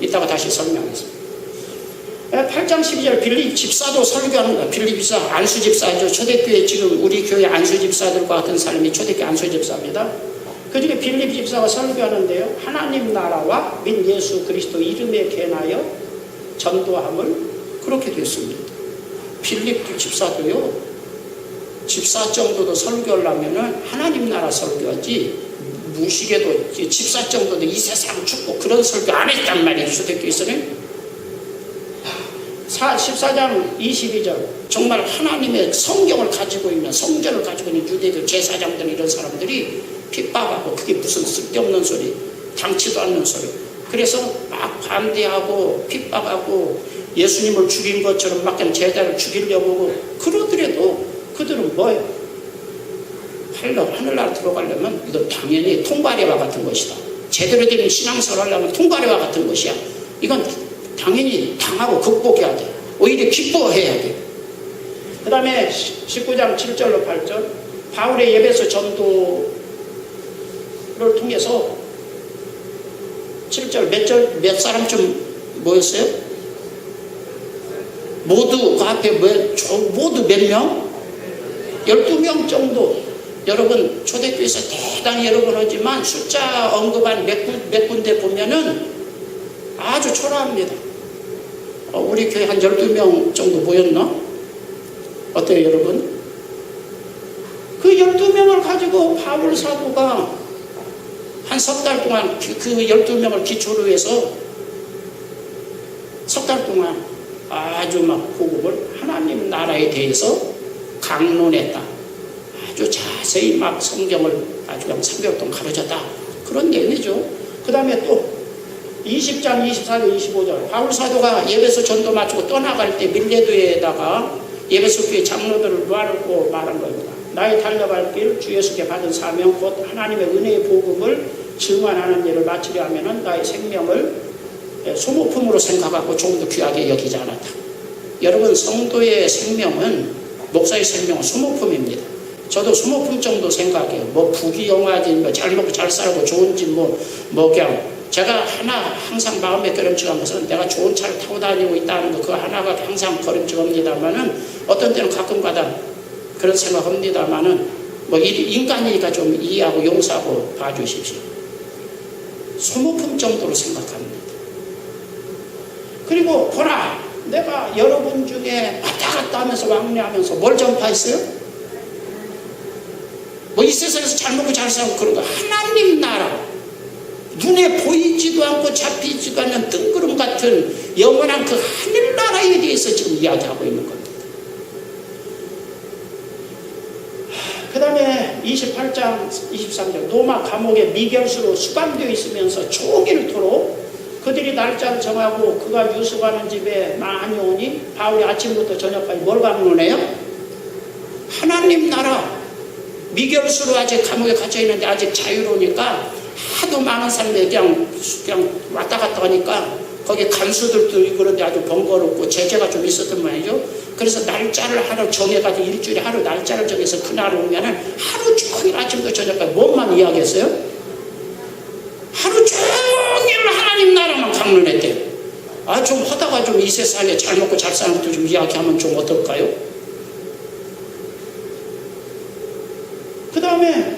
이따가 다시 설명하겠습니다. 8장 12절 빌립 집사도 설교하는 거야. 빌립 집사, 안수 집사죠. 초대교회 지금 우리 교회 안수 집사들과 같은 사람이 초대교회 안수 집사입니다. 그 중에 빌립 집사가 설교하는데요. 하나님 나라와 민 예수 그리스도 이름에 개나여 전도함을 그렇게 됐습니다. 빌립 집사도요. 집사 정도도 설교하려면 하나님 나라 설교하지 무식에도 집사 정도도 이 세상 죽고 그런 설교 안 했단 말이에요. 초대교회에서는. 14장 22절 정말 하나님의 성경을 가지고 있는 성전을 가지고 있는 유대교 제사장들 이런 사람들이 핍박하고 그게 무슨 쓸데없는 소리 당치도 않는 소리 그래서 막 반대하고 핍박하고 예수님을 죽인 것처럼 막 제자를 죽이려고 하고 그러더라도 그들은 뭐예요? 하늘나라 들어가려면 이건 당연히 통과례와 같은 것이다. 제대로 된 신앙생활 하려면 통과례와 같은 것이야. 이건 당연히 당하고 극복해야 돼. 오히려 기뻐해야 돼. 그 다음에 19장 7절로 8절 바울의 예배소 전도를 통해서 7절 몇 사람 좀 모였어요? 모두 그 앞에 모두 몇 명? 12명 정도. 여러분 초대교회에서 대단히 여러 번 하지만 숫자 언급한 몇 군데 보면은 아주 초라합니다. 우리 교회 한 12명 정도 모였나? 어때요 여러분? 그 12명을 가지고 바울 사도가 한 석 달 동안 그 12명을 기초로 해서 석 달 동안 아주 막 복음을 하나님 나라에 대해서 강론했다. 아주 자세히 막 성경을 아주 그냥 3개월 동안 가르쳤다. 그런 내용이죠. 그 다음에 또 20장 24절 25절 바울 사도가 예배소 전도 마치고 떠나갈 때 밀레도에다가 예배소 교회 장로들을 모아놓고 말한 겁니다. 나의 달려갈 길 주 예수께 받은 사명 곧 하나님의 은혜의 복음을 증언하는 일을 마치려 하면은 나의 생명을 소모품으로 생각하고 좀 더 귀하게 여기지 않았다. 여러분 성도의 생명은 목사의 생명은 소모품입니다. 저도 소모품 정도 생각해요. 뭐 부귀영화지 뭐 잘 먹고 잘 살고 좋은지 뭐 그냥 제가 하나 항상 마음에 걸음직한 것은 내가 좋은 차를 타고 다니고 있다는 거 그거 하나가 항상 걸음직합니다만은 어떤 때는 가끔가다 그런 생각합니다만은 뭐 인간이니까 좀 이해하고 용서하고 봐주십시오. 소모품 정도로 생각합니다. 그리고 보라 내가 여러분 중에 왔다 갔다 하면서 왕래하면서 뭘 전파했어요? 뭐 이 세상에서 잘 먹고 잘 살고 그런 거 하나님 나라 눈에 보이지도 않고 잡히지도 않는 뜬구름 같은 영원한 그 하늘나라에 대해서 지금 이야기하고 있는 겁니다. 그 다음에 28장 23절 로마 감옥에 미결수로 수감되어 있으면서 종일토록 그들이 날짜를 정하고 그가 유숙하는 집에 많이 오니 바울이 아침부터 저녁까지 뭘 강론해요? 하나님 나라 미결수로 아직 감옥에 갇혀 있는데 아직 자유로우니까 하도 많은 사람들이 그냥 왔다 갔다 하니까 거기 간수들도 있고 그런데 아주 번거롭고 제재가 좀 있었단 말이죠. 그래서 날짜를 하루 정해가지고 일주일에 하루 날짜를 정해서 그날 오면은 하루 종일 아침부터 저녁까지 뭔만 이야기했어요? 하루 종일 하나님 나라만 강론했대요. 아, 좀 하다가 좀 이 세상에 잘 먹고 잘 사는 것도 좀 이야기하면 좀 어떨까요? 그 다음에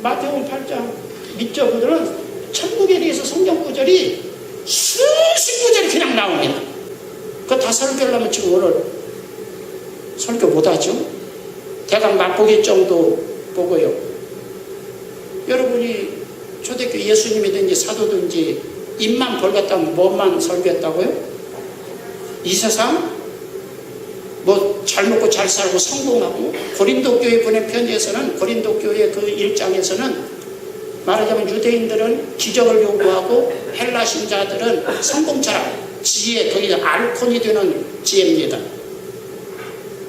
마태복음 8장 믿죠? 그들은 천국에 대해서 성경 구절이 수십 구절이 그냥 나옵니다. 그거 다 설교하려면 지금 오늘 설교 못하죠? 대강 맛보기 정도 보고요. 여러분이 초대교회 예수님이든지 사도든지 입만 벌겠다면 뭐만 설교했다고요? 이 세상? 뭐 잘 먹고 잘 살고 성공하고, 고린도 교회 보낸 편지에서는, 고린도 교회 그 1장에서는 말하자면 유대인들은 기적을 요구하고 헬라 신자들은 성공처럼 지혜, 거기서 알콘이 되는 지혜입니다.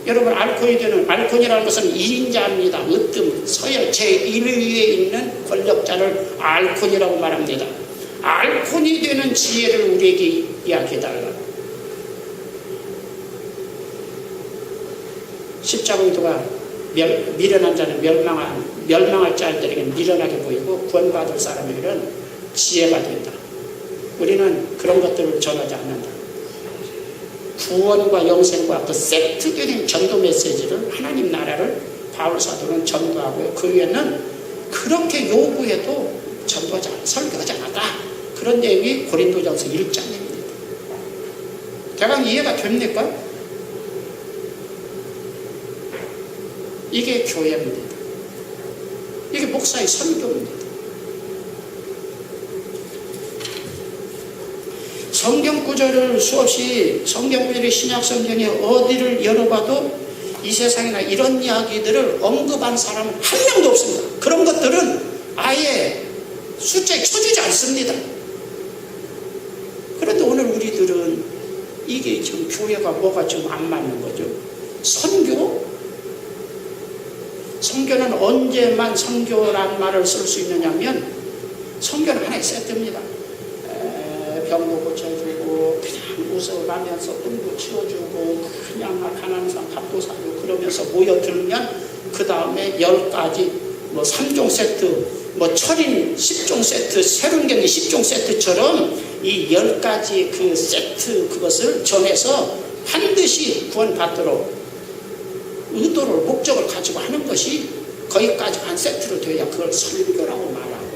여러분, 알콘이 되는, 알콘이라는 것은 이인자입니다. 으뜸, 서열, 제1위에 있는 권력자를 알콘이라고 말합니다. 알콘이 되는 지혜를 우리에게 이야기해달라. 십자가의도가 미련한 자는 멸망할 자들에게 미련하게 보이고 구원받을 사람에게는 지혜가 된다. 우리는 그런 것들을 전하지 않는다. 구원과 영생과 그 세트적인 전도 메시지를, 하나님 나라를 바울 사도는 전도하고요. 그 위에는 그렇게 요구해도 전도하지 않아, 설교하지 않았다. 그런 내용이 고린도전서 1장입니다. 대강 이해가 됩니까? 이게 교회입니다. 이게 목사의 선교입니다. 성경 구절을 수없이, 성경 구절이 신약 성경에 어디를 열어봐도 이 세상이나 이런 이야기들을 언급한 사람은 한 명도 없습니다. 그런 것들은 아예 숫자에 쳐주지 않습니다. 그런데 오늘 우리들은 이게 지금 교회가 뭐가 좀 안 맞는 거죠. 선교? 선교는 언제만 선교란 말을 쓸 수 있느냐면, 선교는 하나의 세트입니다. 병도 고쳐주고, 그냥 웃어가면서 뜸도 치워주고, 그냥 가난한 사람 밥도 사주고, 그러면서 모여들면 그 다음에 10가지, 3종 세트, 철인 10종 세트, 세륜경기 10종 세트처럼 이 10가지 그 세트, 그것을 정해서 반드시 구원받도록 의도를, 목적을 가지고 하는 것이 거기까지 한 세트로 되어야 그걸 선교라고 말하고,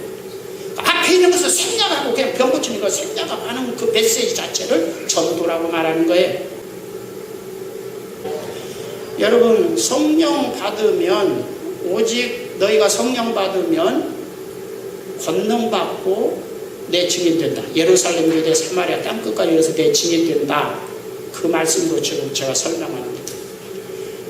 앞에 있는 것을 생략하고 그냥 병 고치는 걸 생략하고 하는 그 메시지 자체를 전도라고 말하는 거예요. 여러분, 성령 받으면, 오직 너희가 성령 받으면 권능 받고 내 증인 된다. 예루살렘, 유대, 사마리아 땅끝까지 이어서 내 증인 된다. 그 말씀도 지금 제가 설명합니다.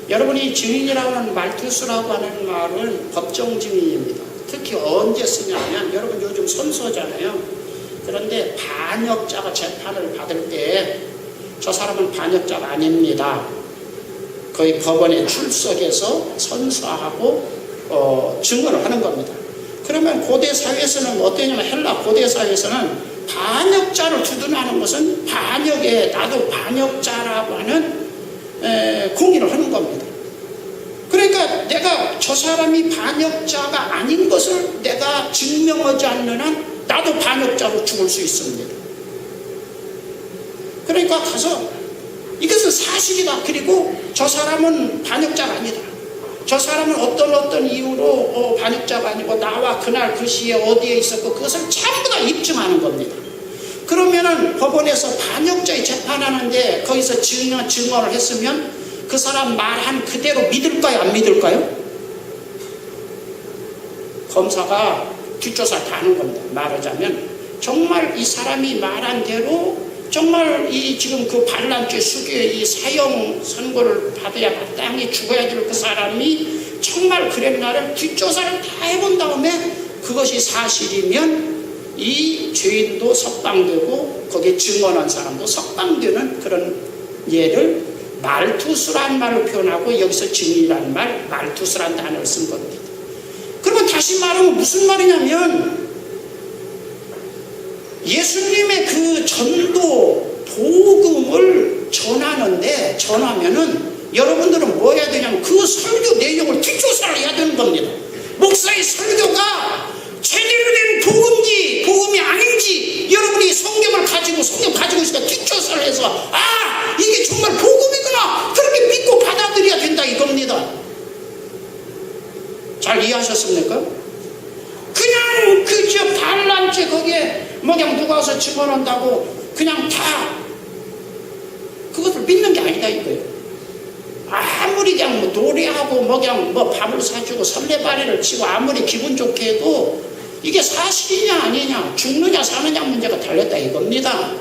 여러분이 증인이라고 하는 말투수라고 하는 말은 법정 증인입니다. 특히 언제 쓰냐면, 여러분 요즘 선서잖아요. 그런데 반역자가 재판을 받을 때 저 사람은 반역자가 아닙니다. 거의 법원에 출석해서 선서하고 증언을 하는 겁니다. 그러면 고대 사회에서는 어떠냐면, 헬라 고대 사회에서는 반역자를 두둔하는 것은 반역에, 나도 반역자라고 하는 공의를 하는 겁니다. 그러니까 내가 저 사람이 반역자가 아닌 것을 내가 증명하지 않는 한 나도 반역자로 죽을 수 있습니다. 그러니까 가서 이것은 사실이다. 그리고 저 사람은 반역자가 아니다. 저 사람은 어떤 이유로 반역자가 아니고 나와 그날 그 시에 어디에 있었고 그것을 전부 다 입증하는 겁니다. 그러면은 법원에서 반역자의 재판하는데 거기서 증언을 했으면 그 사람 말한 그대로 믿을까요? 안 믿을까요? 검사가 뒷조사를 다 하는 겁니다. 말하자면 정말 이 사람이 말한 대로 정말 이 지금 그 반란죄 수교의 이 사형 선고를 받아야 마땅히 죽어야 될 그 사람이 정말 그랬나를 뒷조사를 다 해본 다음에 그것이 사실이면 이 죄인도 석방되고 거기에 증언한 사람도 석방되는 그런 예를 말투수란 말로 표현하고, 여기서 증인이라는 말, 말투수란 단어를 쓴 겁니다. 그러면 다시 말하면 무슨 말이냐면, 예수님의 그 전도 복음을 전하면은 여러분들은 뭐 해야 되냐면 그 설교 내용을 뒷조사를 해야 되는 겁니다. 목사의 설교가 제대로 된 복음인지 복음이 아닌지 여러분이 성경 가지고 있으니까 뒷조사를 해서 이게 정말 복음이구나 그렇게 믿고 받아들여야 된다 이겁니다. 잘 이해하셨습니까? 그냥 그저 반란죄 거기에 그냥 누가 와서 증언한다고 그냥 다 그것을 믿는 게 아니다 이거예요. 아무리 그냥 노래하고 그냥 밥을 사주고 설레발이를 치고 아무리 기분 좋게 해도 이게 사실이냐 아니냐, 죽느냐 사느냐 문제가 달렸다 이겁니다.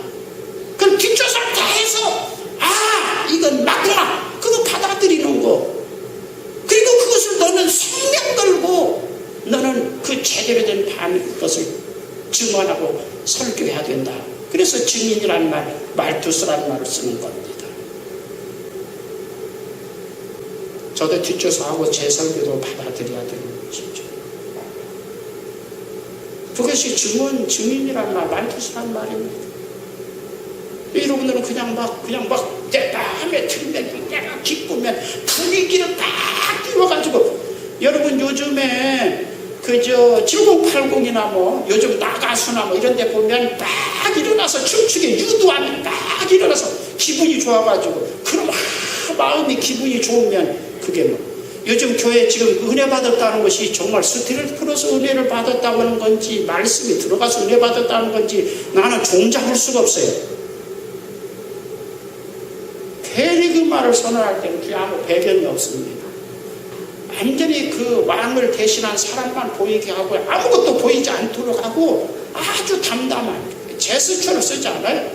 그럼 뒷조사를 다 해서 이건 맞구나, 그거 받아들이는 거. 그리고 그것을 너는 생명 걸고 너는 그 제대로 된 것을 증언하고 설교해야 된다. 그래서 증인이라는 말, 말투스라는 말을 쓰는 겁니다. 저도 뒷조사하고 제 설교도 받아들여야 되는 것이죠. 그것이 증인이란 말, 말투스란 말입니다. 여러분들은 그냥 막 내 마음에 들면 내가 기쁘면 분위기를 딱 띄워가지고 여러분 요즘에 그저 7080이나 뭐 요즘 나가수나 뭐 이런 데 보면 막 일어나서 춤추게 유도하면 막 일어나서 기분이 좋아가지고 그럼 마음이 기분이 좋으면 그게 뭐 요즘 교회 지금 은혜 받았다는 것이 정말 스트레스 풀어서 은혜를 받았다고 하는 건지 말씀이 들어가서 은혜 받았다는 건지 나는 종잡을 수가 없어요. 괜히 그 말을 선언할 때는 그게 아무 배경이 없습니다. 완전히 그 왕을 대신한 사람만 보이게 하고 아무것도 보이지 않도록 하고 아주 담담한 제스처를 쓰지 않아요.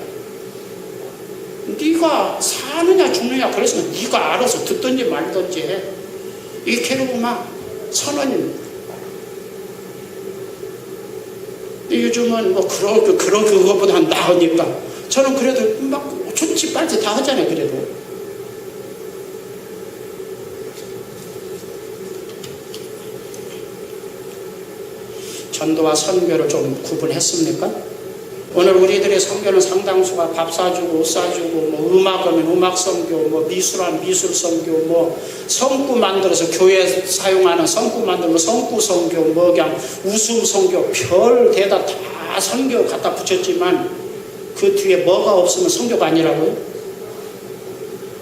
네가 사느냐 죽느냐 그래서 네가 알아서 듣든지 말든지 해. 이게 케르고마 선언입니다. 요즘은 뭐 그런 그거보다 나으니까 저는 그래도 막 좋지 빨리 다 하잖아요. 그래도 전도와 선교를 좀 구분했습니까? 오늘 우리들의 선교는 상당수가 밥 사주고 옷 사주고 뭐 음악하면 음악 선교, 뭐 미술하면 미술 선교, 뭐 성구 만들어서 교회 사용하는 성구 만들면 성구 선교, 뭐 그냥 웃음 선교 별 대다 다 선교 갖다 붙였지만 그 뒤에 뭐가 없으면 선교가 아니라고요?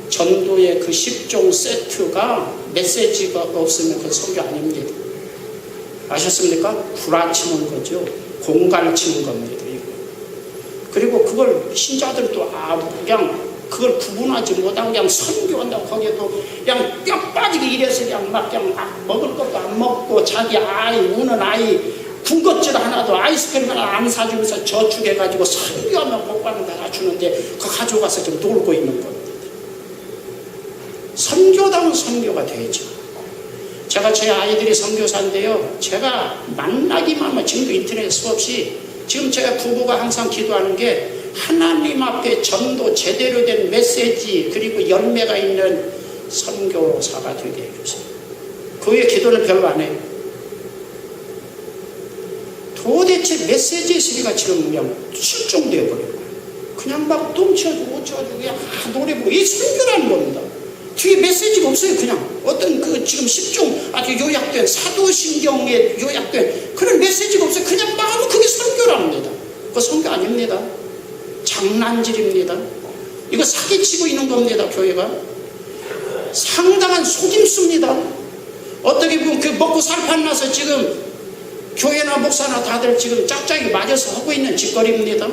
전도의 그 10종 세트가 메시지가 없으면 그건 선교 아닙니다. 아셨습니까? 구라치는 거죠. 공갈치는 겁니다. 그리고 그걸 신자들이 또 그냥 그걸 구분하지 못하고 그냥 선교한다고 거기에도 그냥 뼈 빠지게 이래서 그냥 막 그냥 먹을 것도 안 먹고 자기 아이 우는 아이 군것질 하나도 아이스크림 하나 안 사주면서 저축해가지고 선교하면 복 받는 데다 주는데 그거 가져가서 좀 놀고 있는 겁니다. 선교다운 선교가 되죠. 제가 제 아이들이 선교사인데요. 제가 만나기만 하면 지금도 인터넷 수없이 지금 제가 부부가 항상 기도하는 게 하나님 앞에 전도 제대로 된 메시지 그리고 열매가 있는 선교사가 되게 해주세요. 그 외에 기도는 별로 안 해요. 도대체 메시지의 소리가 지금 그냥 실종되어 버린 거예요. 그냥 막 똥치워주고 오쳐가지고 그냥 노래 부르고 이게 선교라는 겁니다. 뒤에 메시지가 없어요. 그냥 어떤 그 지금 10종 아주 요약된 사도신경에 요약된 그런 메시지가 없어요. 그냥 마음은 그게 선교랍니다. 그거 선교 아닙니다. 장난질입니다. 이거 사기치고 있는 겁니다. 교회가 상당한 속임수입니다. 어떻게 보면 그 먹고 살판나서 지금 교회나 목사나 다들 지금 짝짝이 맞아서 하고 있는 짓거리입니다.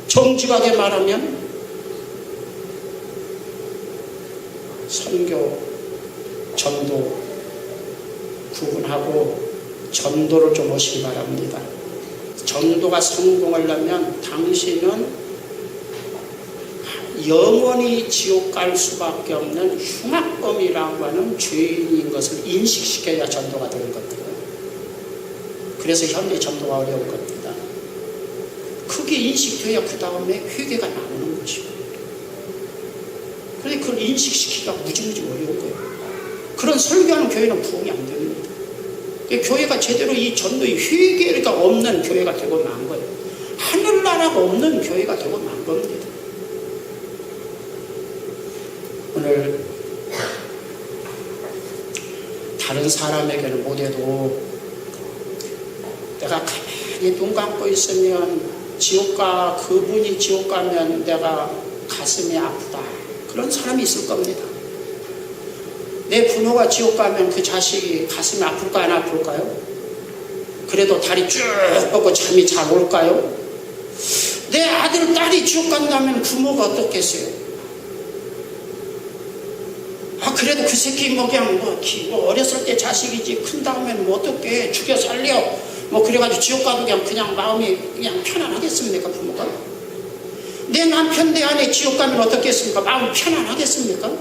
정직하게 말하면 선교, 전도 구분하고 전도를 좀 하시기 바랍니다. 전도가 성공하려면 당신은 영원히 지옥 갈 수밖에 없는 흉악범이라고 하는 죄인인 것을 인식시켜야 전도가 되는 겁니다. 그래서 현대 전도가 어려울 겁니다. 크게 인식돼야 그 다음에 회개가 나오는 것이고 그런데 그걸 인식시키기가 무지무지 어려운 거예요. 그런 설교하는 교회는 부흥이 안 됩니다. 교회가 제대로 이 전도의 회개가 없는 교회가 되고 만 거예요. 하늘나라가 없는 교회가 되고 만 겁니다. 오늘 다른 사람에게는 못해도 내가 가만히 눈 감고 있으면 그분이 지옥 가면 내가 가슴이 아프다. 그런 사람이 있을 겁니다. 내 부모가 지옥 가면 그 자식이 가슴이 아플까 안 아플까요? 그래도 다리 쭉 뻗고 잠이 잘 올까요? 내 아들, 딸이 지옥 간다면 부모가 어떻겠어요? 그래도 그 새끼 그냥 어렸을 때 자식이지 큰 다음에는 뭐 어떻게 죽여 살려 그래가지고 지옥 가도 그냥 마음이 그냥 편안하겠습니까? 부모가? 내 남편 내 아내 지옥 가면 어떻겠습니까? 마음이 편안하겠습니까?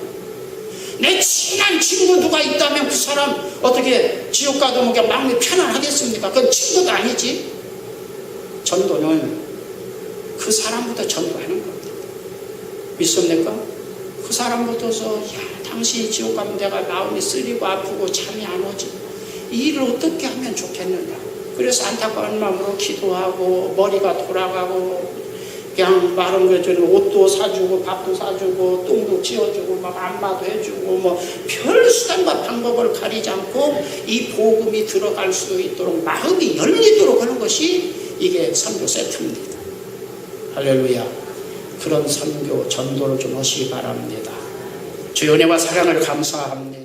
내 친한 친구 누가 있다면 그 사람 어떻게 지옥 가도 뭐 마음이 편안하겠습니까? 그건 친구도 아니지. 전도는 그 사람부터 전도하는 겁니다. 믿습니까? 그 사람부터서 당신이 지옥 가면 내가 마음이 쓰리고 아프고 잠이 안 오지. 이 일을 어떻게 하면 좋겠느냐. 그래서 안타까운 마음으로 기도하고 머리가 돌아가고 그냥 마른 거처럼 옷도 사주고 밥도 사주고 똥도 치워주고 막 안마도 해주고 뭐 별 수단과 방법을 가리지 않고 이 복음이 들어갈 수 있도록 마음이 열리도록 하는 것이 이게 선교 세트입니다. 할렐루야. 그런 선교 전도를 좀 하시기 바랍니다. 주의 은혜와 사랑을 감사합니다.